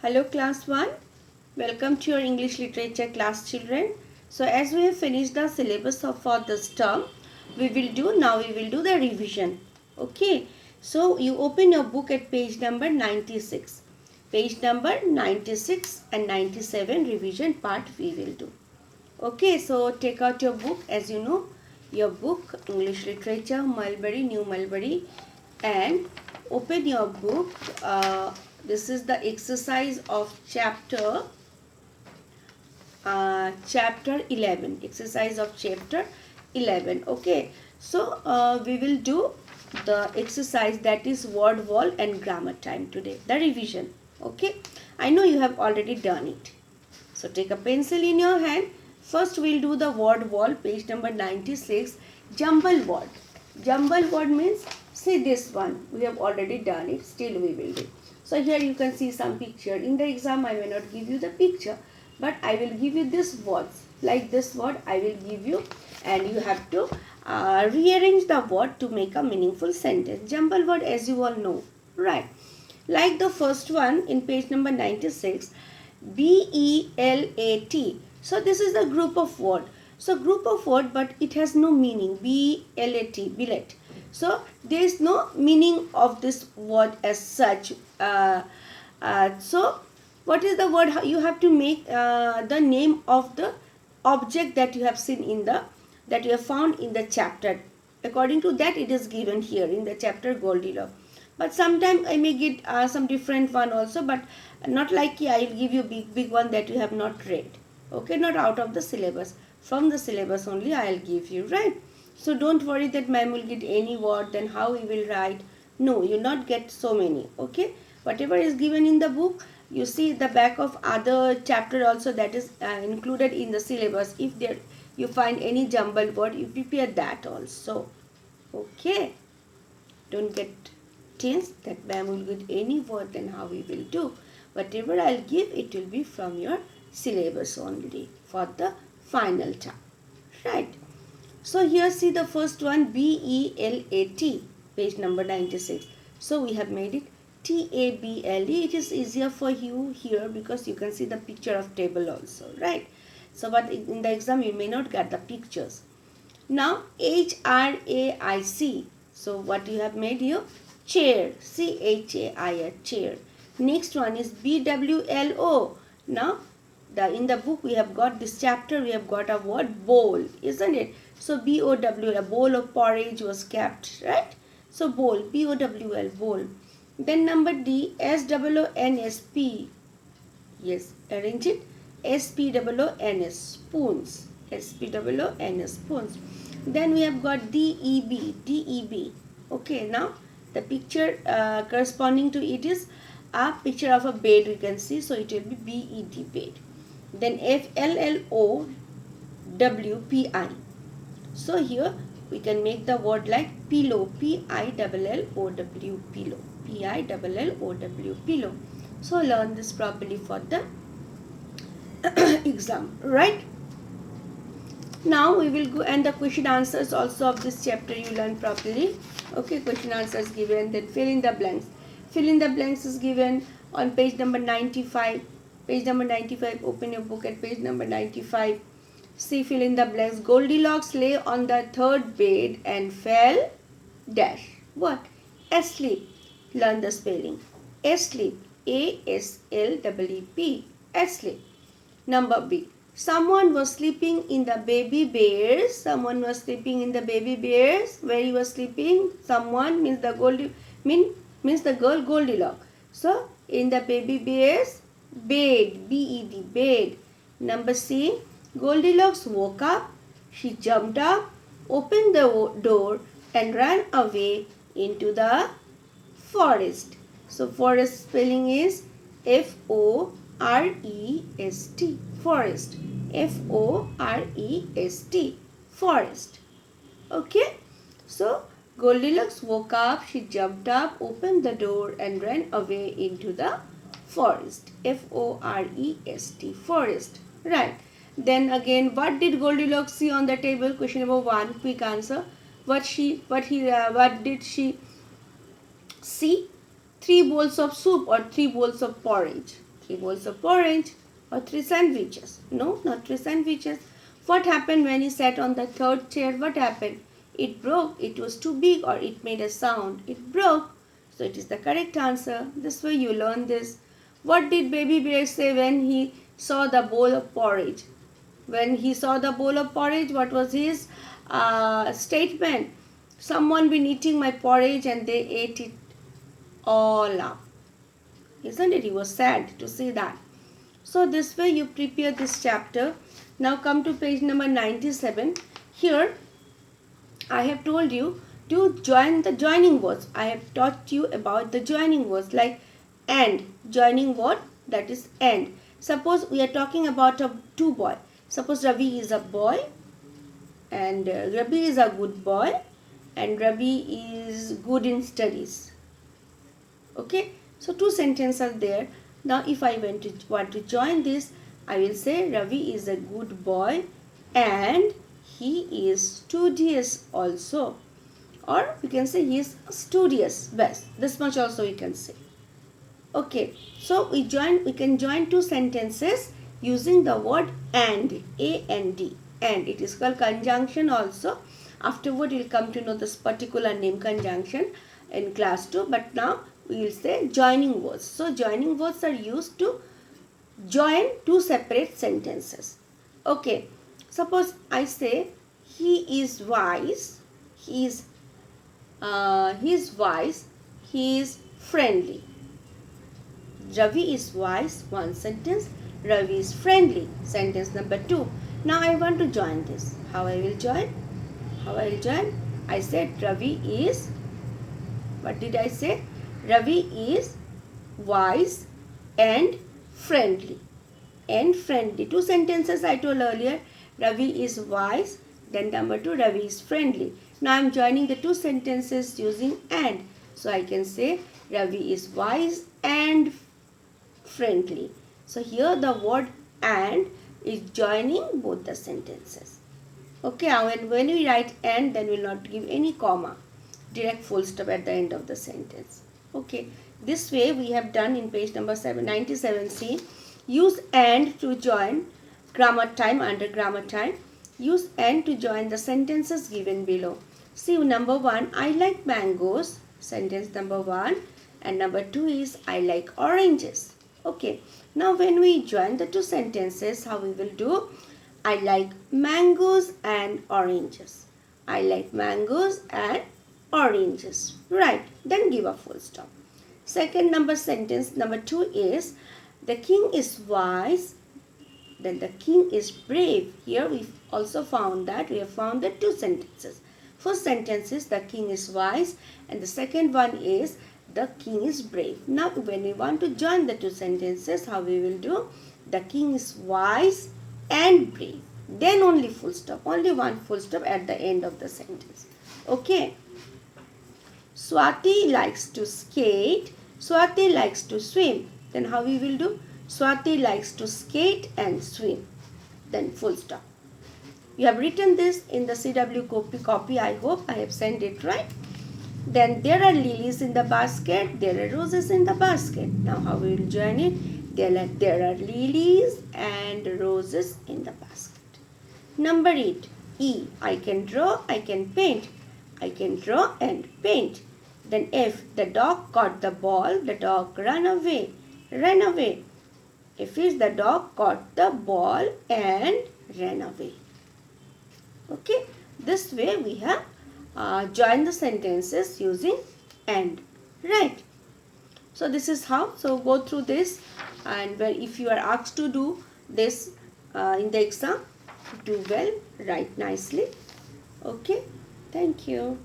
Hello class 1, welcome to your English literature class children. So as we have finished the syllabus for this term, we will do the revision. Okay, so you open your book at page number 96. Page number 96 and 97 revision part we will do. Okay, so take out your book, as you know, your book English literature Mulberry, New Mulberry, and open your book. This is the exercise of chapter 11. Exercise of chapter 11. Okay, so we will do the exercise, that is word wall and grammar time today, the revision. Okay, I know you have already done it. So take a pencil in your hand. First we'll do the word wall, page number 96, jumble word. Jumble word means, see this one, we have already done it, still we will do. So here you can see some picture. In the exam I may not give you the picture, but I will give you this words. Like this word I will give you, and you have to rearrange the word to make a meaningful sentence. Jumble word, as you all know, right? Like the first one in page number 96, B-E-L-A-T. So this is the group of word. So group of word, but it has no meaning. B-E-L-A-T, billet. So there is no meaning of this word as such. So what is the word? You have to make the name of the object that you have seen in the, that you have found in the chapter. According to that it is given here in the chapter Goldilocks. But sometimes I may get some different one also, but not like I will give you big one that you have not read. Okay, not out of the syllabus. From the syllabus only I will give you, right? So don't worry that ma'am will get any word, then how we will write. No, you will not get so many. Okay, whatever is given in the book, you see the back of other chapter also, that is included in the syllabus. If there you find any jumbled word, you prepare that also. Okay, don't get tense that ma'am will get any word, then how we will do. Whatever I'll give, it will be from your syllabus only for the final time, right? So here see the first one, B-E-L-A-T, page number 96. So we have made it T-A-B-L-E. It is easier for you here because you can see the picture of table also, right? So but in the exam you may not get the pictures. Now H-R-A-I-C. So what you have made here? Chair. C-H-A-I-R, chair. Next one is B-W-L-O. Now in the book we have got this chapter, we have got a word bowl, isn't it? So B-O-W-L, a bowl of porridge was kept, right? So bowl, B-O-W-L, bowl. Then number D, S-O-O-N-S-P. Yes, arrange it. S-P-O-O-N-S, spoons. S-P-O-O-N-S, spoons. Then we have got D-E-B, D-E-B. Okay, now the picture corresponding to it is a picture of a bed, we can see. So it will be B-E-D, bed. Then F-L-L-O-W-P-I. So here we can make the word like pillow, P-I-L-L-O-W, pillow, P-I-L-L-O-W, pillow. So learn this properly for the exam, right? Now we will go, and the question answers also of this chapter you learn properly. Okay, question answers given, then fill in the blanks. Fill in the blanks is given on page number 95. Page number 95, open your book at page number 95. See, fill in the blanks. Goldilocks lay on the third bed and fell dash. What? Asleep. Learn the spelling. Asleep. A-S-L-E-E-P. Asleep. Number B. Someone was sleeping in the baby bears. Someone was sleeping in the baby bears. Where he was sleeping? Someone means the means the girl Goldilocks. So in the baby bears bed, B-E-D, bed. Number C. Goldilocks woke up. She jumped up, opened the door, and ran away into the forest. So forest spelling is F-O-R-E-S-T, forest. F-O-R-E-S-T, forest. Okay. So Goldilocks woke up, she jumped up, opened the door, and ran away into the forest. F-O-R-E-S-T, forest. Right. Then again, what did Goldilocks see on the table? Question number 1, quick answer. What did she see? 3 bowls of soup or 3 bowls of porridge? He bowls of porridge. Or 3 sandwiches. No, not 3 sandwiches. What happened when he sat on the third chair? What happened? It broke. It was too big or it made a sound. It broke. So it is the correct answer. This way you learn this. What did Baby Bear say when he saw the bowl of porridge? When he saw the bowl of porridge, what was his statement? Someone been eating my porridge and they ate it all up. Isn't it? He was sad to see that. So this way you prepare this chapter. Now come to page number 97. Here I have told you to join the joining words. I have taught you about the joining words like and. Joining word, that is and. Suppose we are talking about two boys. Suppose Ravi is a boy and Ravi is a good boy and Ravi is good in studies. Okay, so 2 sentences are there. Now if I want to join this, I will say Ravi is a good boy and he is studious also. Or we can say he is studious. Best. This much also we can say. Okay, so we can join 2 sentences using the word and, A-N-D. And it is called conjunction also. Afterward you will come to know this particular name conjunction in class 2. But now we will say joining words. So joining words are used to join 2 separate sentences. Okay, suppose I say he is wise, he is wise, he is friendly. Ravi is wise, 1 sentence. Ravi is friendly, sentence number 2. Now I want to join this. How I will join? I said Ravi is, what did I say? Ravi is wise and friendly. And friendly. 2 sentences I told earlier. Ravi is wise. Then number 2, Ravi is friendly. Now I am joining the 2 sentences using and. So I can say Ravi is wise and friendly. So here the word and is joining both the sentences. Okay, when we write and, then we will not give any comma. Direct full stop at the end of the sentence. Okay, this way we have done in page number 97C. Use and to join grammar time under grammar time. Use and to join the sentences given below. See, number 1, I like mangoes. Sentence number 1. And number 2 is I like oranges. Okay, now when we join the 2 sentences, how we will do? I like mangoes and oranges. I like mangoes and oranges. Right, then give a full stop. Second sentence number 2 is the king is wise, then the king is brave. Here we also found that we have found the 2 sentences. First sentence is the king is wise and the second one is the king is brave. Now when we want to join the 2 sentences, how we will do? The king is wise and brave. Then only full stop. Only 1 full stop at the end of the sentence. Okay. Swati likes to skate. Swati likes to swim. Then how we will do? Swati likes to skate and swim. Then full stop. You have written this in the CW copy. I hope I have sent it right. Then there are lilies in the basket. There are roses in the basket. Now how we will join it? There are lilies and roses in the basket. Number 8. E. I can draw. I can paint. I can draw and paint. Then F. The dog caught the ball. The dog ran away. Ran away. F is the dog caught the ball and ran away. Okay. This way we have joined the sentences using and. Right. So this is how. So go through this, and if you are asked to do this in the exam, do well, write nicely. Okay. Thank you.